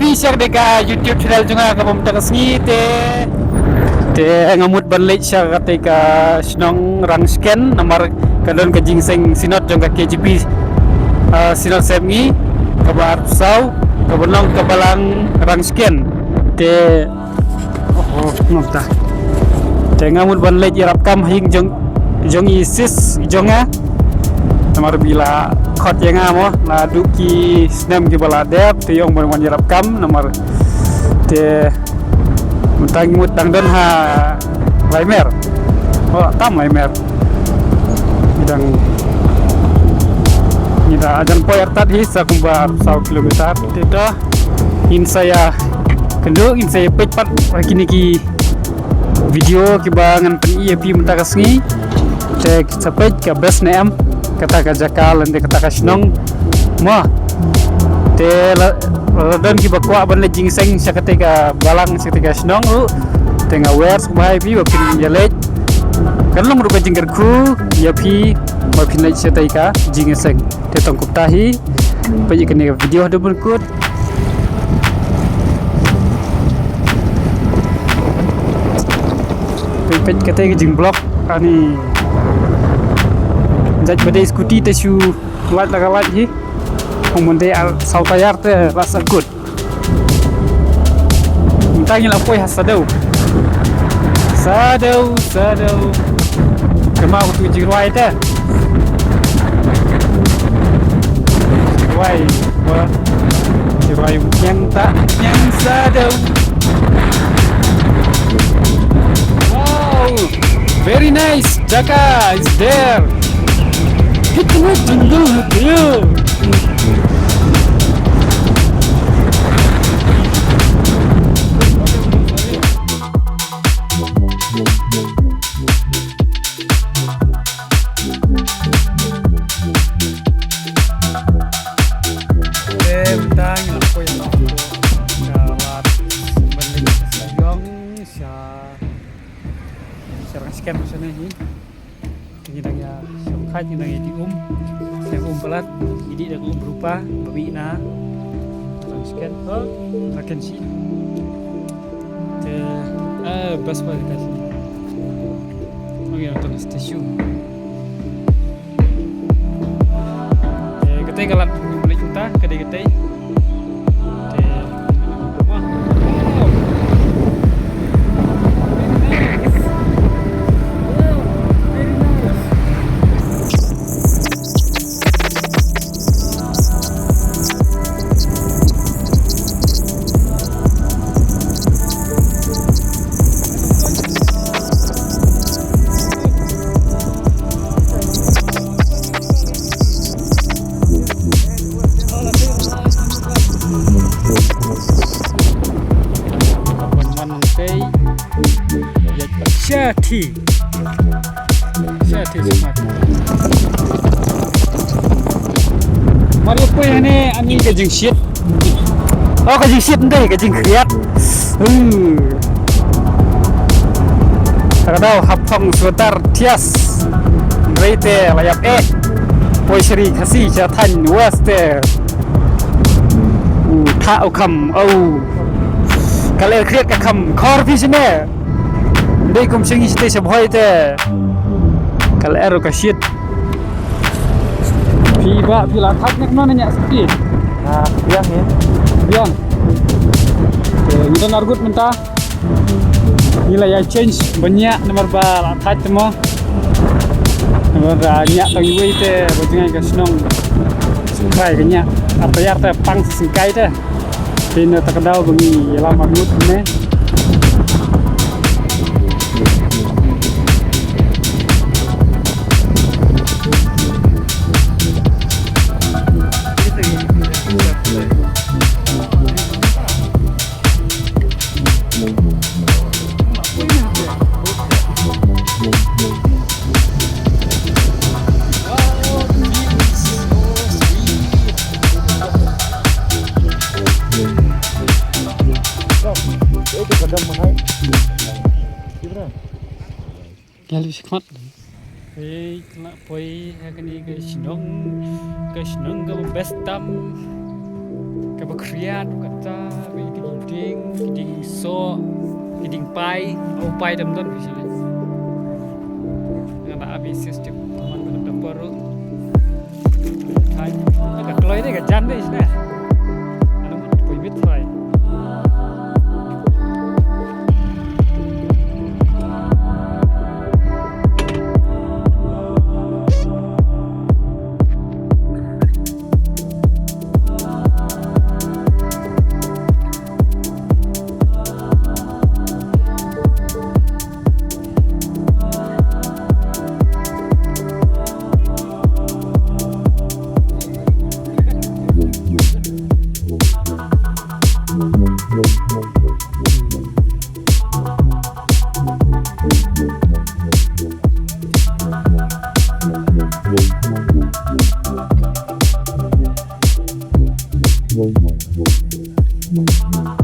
KGP share deka YouTube channel juga ka pemta kasngi te ngamut banlej share ka snong rang scan nomor kadon ka jingseng sinot jong ka KGP sinot semngi ka bar sau ka bonong ka balang rang scan te nokta te ngamut banlej irap kam hing jong isis jonga nomor bila khot yang amo la duki snem ki bala dep te yong bon wan yarap kam nomor te mutang mut tang don ha laimer tam laimer bidang nida ajan poyar tat hi sa kumbar 100 kilometer te do in saya kendo in saya pepat kini ki video ki bangan pen IAP mentakasngi te sampai ke best name kata ka jakal ande kata ka snong mo te don ki bakwa ban le jingseng sakate ka balang sakate ka snong ru te nga wer subhai pi bapin yalej kan long ru ka jingger khu ya pi bapin le satai ka jingseng te tong kup tahi pe ikene video do berikut pe kate ka jing blog ani jaj badai skuti te shu lat laga lat hi omonde al sau tayar te rasa good mintangi la poi hasadau sadau kema tu jirwai te wai wa jirwai yang sadau wow very nice Jaka is there. Kita jungle dia. Scan sana ni. Kita songkhat kita di yang pelat jadi dah berupa babi na scan makan si bas balik kasih oke nonton stasiun ketai galat boleh juta kedai Syati smart. Mari po ini ani kajing shit. Oh kajing shit ndai kajing kriat. Takadau hapong sweater tias. Reite layap poi seri kasi jatan waste. Tha ukam kale kriat ka kam khor pisne. Dei kum singi site sabhoi te kal ero ka shit piba pila thak nek non nya sepi biang ya biang te ngidan argut menta nilai ya change banyak nomor bal thak temo nomor nya tang yui te bojingai ka snong singkai ka nya apa yar te pang singkai te tin takadau bengi lam argut ne Kali sikmat. Kena poi kini ke sinong ke bestam ke bakriat bukan. ta bị dinding so dinding pai au pai dam don bisa ngana abi system man ko dapur thai ka kloi ni ka jan dei sna anu poi bit thai Wow.